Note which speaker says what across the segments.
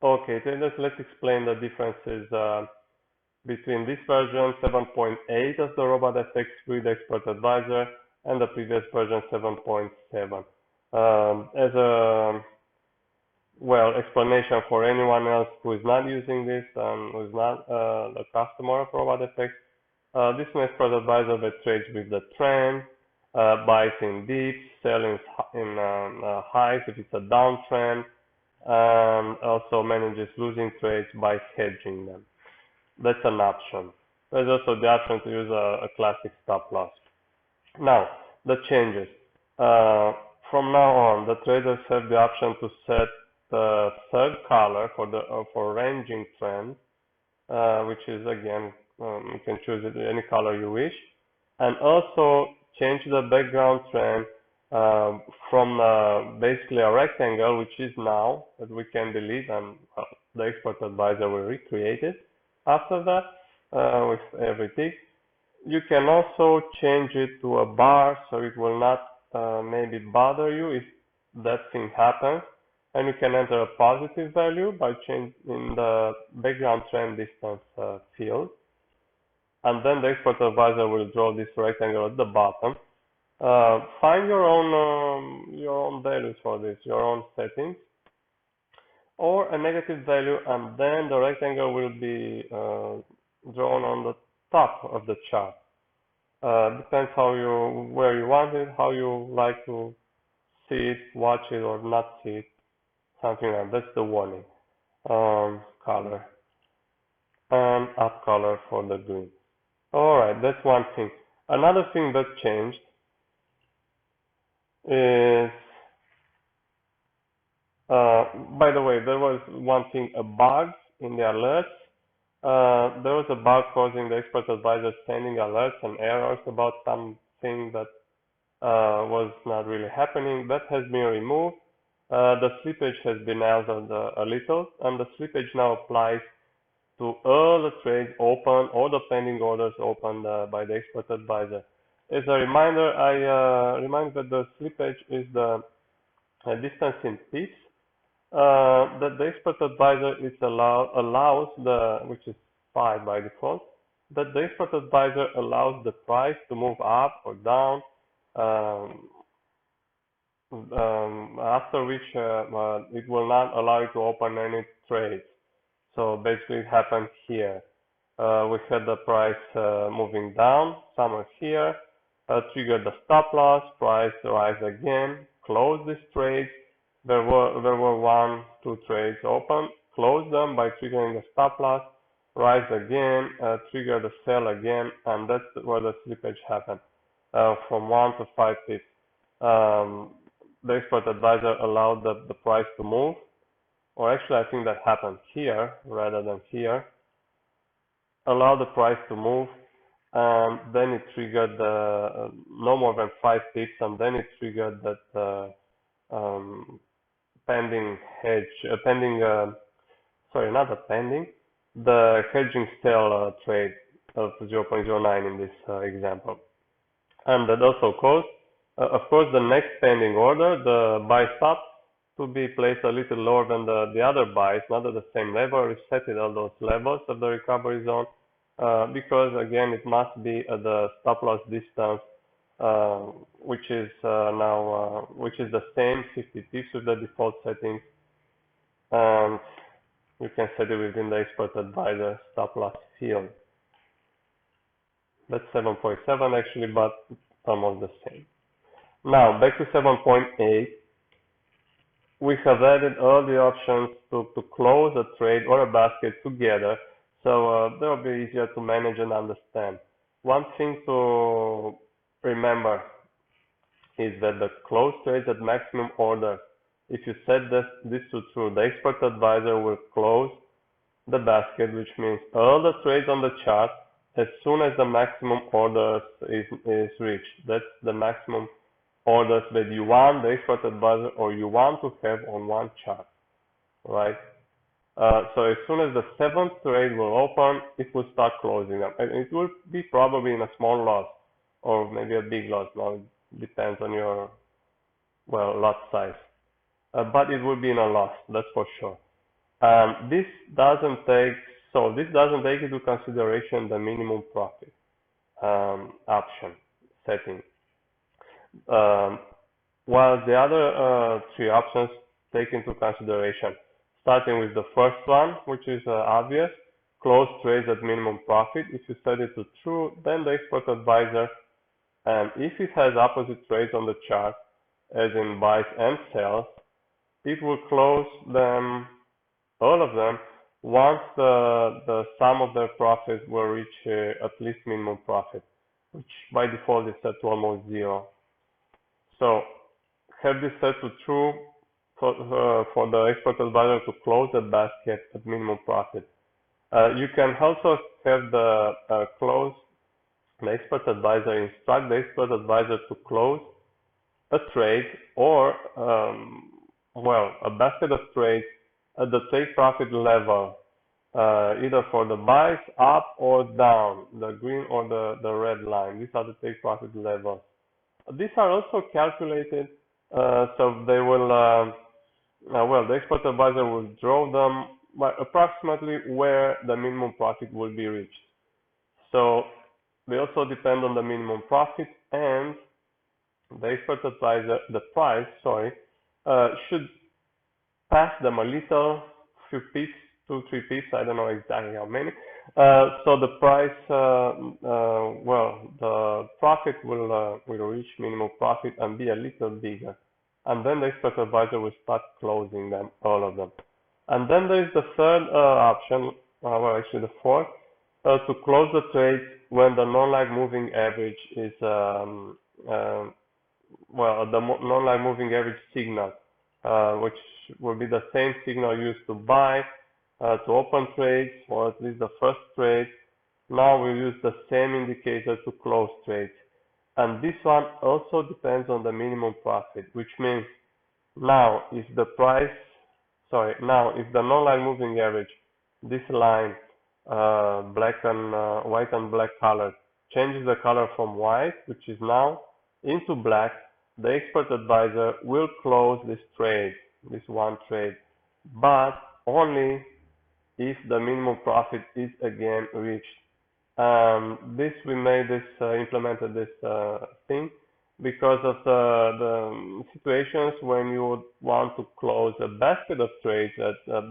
Speaker 1: Okay, then let's explain the differences between this version 7.8 of the RobotFX Fluid Expert Advisor and the previous version 7.7. As a explanation for anyone else who is not using this and who is not a customer of RobotFX, this is an expert advisor that trades with the trend, buys in dips, selling in highs if it's a downtrend, and also manages losing trades by hedging them. That's an option. There's also the option to use a classic stop loss. Now, the changes. From now on, the traders have the option to set the third color for ranging trend, which is again, you can choose any color you wish, and also change the background trend from basically a rectangle, which is now, that we can delete, and the expert advisor will recreate it after that with every tick. You can also change it to a bar, so it will not maybe bother you if that thing happens, and you can enter a positive value by changing the background trend distance field, and then the expert advisor will draw this rectangle at the bottom. Find your own values for this, your own settings, or a negative value, and then the rectangle will be drawn on the top of the chart. Depends where you want it, how you like to see it, watch it, or not see it, something like that. That's the warning color, and up color for the green. Alright, that's one thing. Another thing that changed is, by the way, there was one thing, a bug in the alerts. There was a bug causing the expert advisor sending alerts and errors about something that was not really happening. That has been removed. The slippage has been altered a little, and the slippage now applies to all the trades open, all the pending orders opened by the expert advisor. As a reminder, I remind that the slippage is the distance in pips that the expert advisor is allows which is 5 by default, that the expert advisor allows the price to move up or down, after which it will not allow you to open any trades. So basically it happened here. We had the price moving down, somewhere here, triggered the stop loss, price rise again, close these trades. There were 1, 2 trades open, close them by triggering the stop loss, rise again, trigger the sell again, and that's where the slippage happened, from 1 to 5 pips. The expert advisor allowed the price to move, or actually I think that happened here rather than here. Allow the price to move, and then it triggered no more than 5 pips, and then it triggered that pending hedge, the hedging sell trade of 0.09 in this example. And that also caused, of course, the next pending order, the buy stop, to be placed a little lower than the other buys, not at the same level, resetting all those levels of the recovery zone, because again, it must be at the stop loss distance, which is the same 50 pips with the default settings, and you can set it within the expert advisor stop loss field. That's 7.7 actually, but almost the same. Now back to 7.8. We have added all the options to close a trade or a basket together, so that will be easier to manage and understand. One thing to remember is that the close trades at maximum order, if you set this to true, the expert advisor will close the basket, which means all the trades on the chart as soon as the maximum order is reached. That's the maximum orders that you want the expert advisor or you want to have on one chart, right? So as soon as the 7th trade will open, it will start closing up, and it will be probably in a small loss or maybe a big loss. Now it depends on your lot size, but it will be in a loss, that's for sure. This doesn't take into consideration the minimum profit option setting. While the other three options take into consideration, starting with the first one, which is obvious, close trades at minimum profit. If you set it to true, then the expert advisor, and if it has opposite trades on the chart, as in buys and sells, it will close them, all of them, once the sum of their profits will reach at least minimum profit, which by default is set to almost zero. So have this set to true for the expert advisor to close the basket at minimum profit. You can also have the expert advisor instruct the expert advisor to close a trade or a basket of trades at the take profit level, either for the buys up or down, the green or the red line. These are the take profit levels. These are also calculated, so they will, the expert advisor will draw them by approximately where the minimum profit will be reached. So they also depend on the minimum profit, and the expert advisor, the price, should pass them a little, few pips, 2-3 pips, I don't know exactly how many. So the price, the profit will reach minimum profit and be a little bigger. And then the expert advisor will start closing them, all of them. And then there is the third option, actually the fourth, to close the trade when the non-lag moving average is, the non-lag moving average signal, which will be the same signal used to buy, to open trades, or at least the first trade. Now we use the same indicator to close trades. And this one also depends on the minimum profit, which means now if the non-lag moving average, this line, white and black color, changes the color from white, which is now, into black, the expert advisor will close this trade, this one trade, but only if the minimum profit is again reached. Implemented this thing because of the situations when you would want to close a basket of trades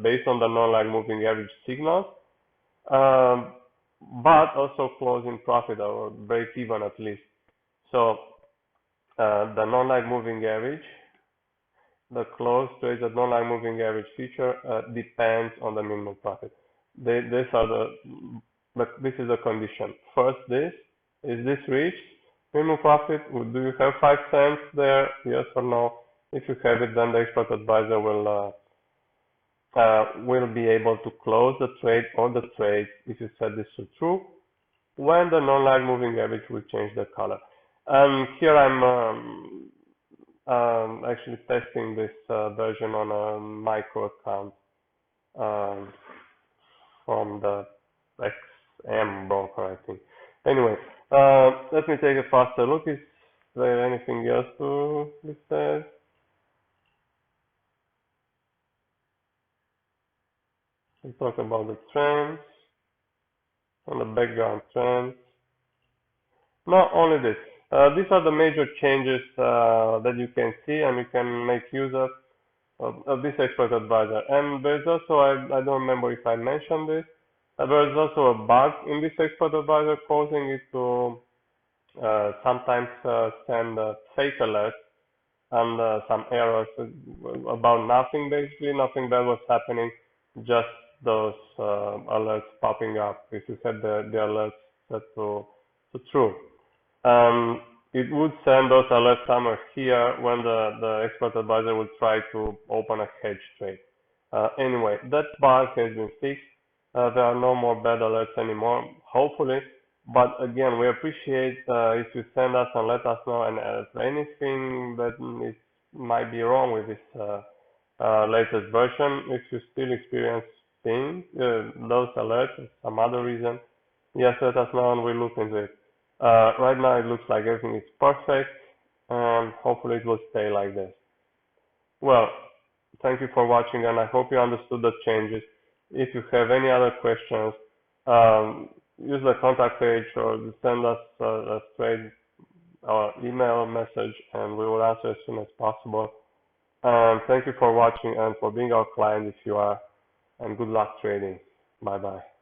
Speaker 1: based on the non-lag moving average signals, but also close in profit or break even at least. So the non-lag moving average, the close trades at non-lag moving average feature depends on the minimum profit. This is a condition. First, is this reached minimum profit? Do you have 5 cents there? Yes or no? If you have it, then the expert advisor will be able to close the trade or the trade, if you set this to true, when the non-lag moving average will change the color. And here I'm actually testing this version on a micro account from the XM broker, I think. Anyway, let me take a faster look. Is there anything else to be said? We talk about the trends and the background trends. Not only this. These are the major changes that you can see, and you can make use of this expert advisor. And there's also, I don't remember if I mentioned this, there's also a bug in this expert advisor causing it to sometimes send fake alerts and some errors about nothing, basically. Nothing bad was happening, just those alerts popping up if you set the alerts set to true. It would send those alerts somewhere here when the expert advisor would try to open a hedge trade. Anyway, that bug has been fixed. There are no more bad alerts anymore, hopefully. But again, we appreciate if you send us and let us know, and if anything that might be wrong with this latest version, if you still experience those alerts or some other reason, yes, let us know and we'll look into it. Right now it looks like everything is perfect, and hopefully it will stay like this. Well, Thank you for watching, and I hope you understood the changes. If you have any other questions, use the contact page or send us a straight email message, and we will answer as soon as possible. And thank you for watching and for being our client if you are, and good luck trading. Bye bye.